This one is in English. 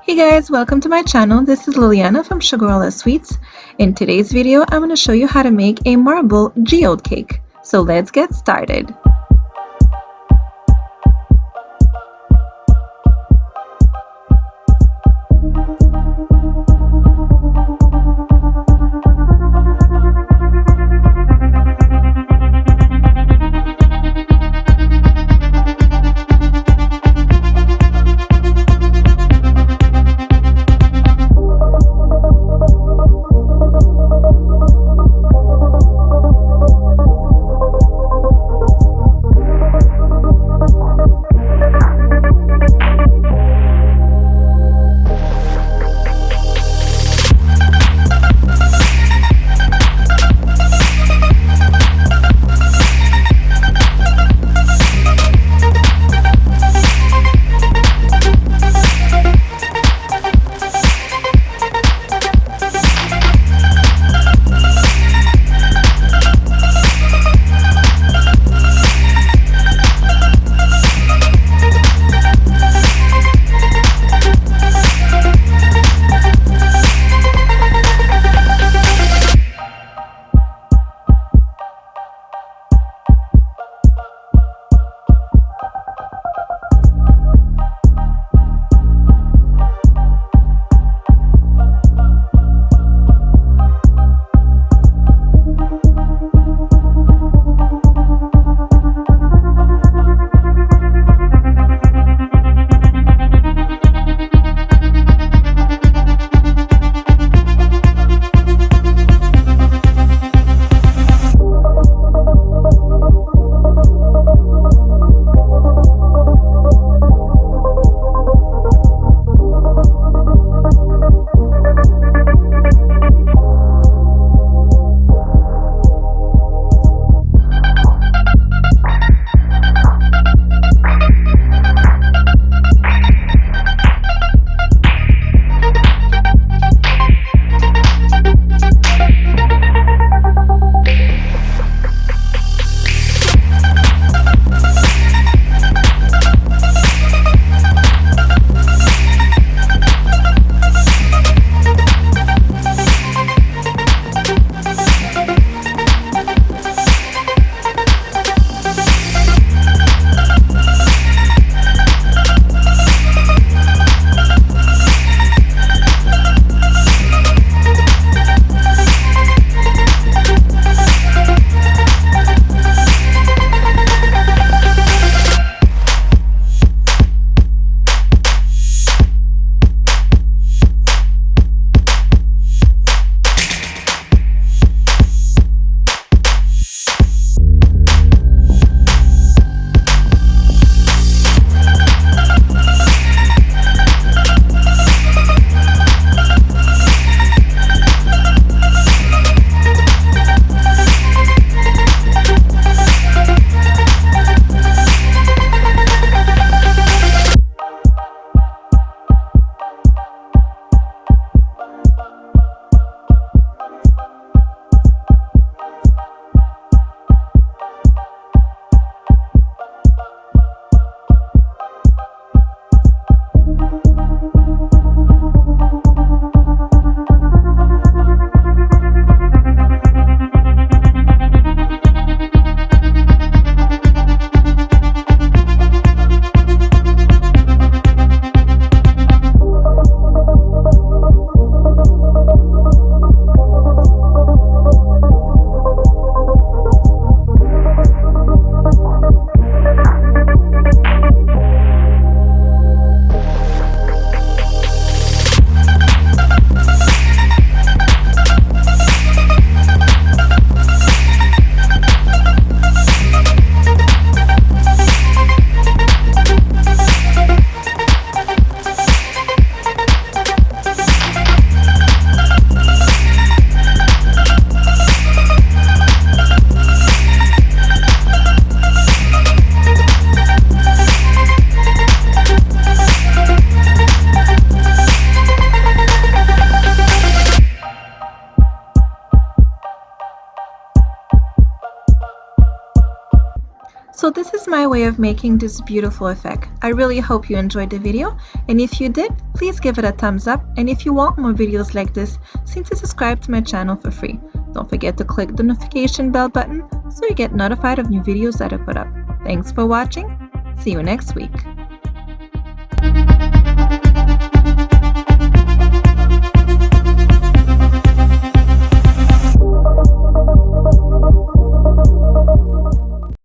Hey guys, welcome to my channel. This is Liliana from Sugarella Sweets. In today's video, I'm going to show you how to make a marble geode cake. So let's get started. So this is my way of making this beautiful effect. I really hope you enjoyed the video, and if you did, please give it a thumbs up, and if you want more videos like this, simply subscribe to my channel for free. Don't forget to click the notification bell button so you get notified of new videos that I put up. Thanks for watching. See you next week.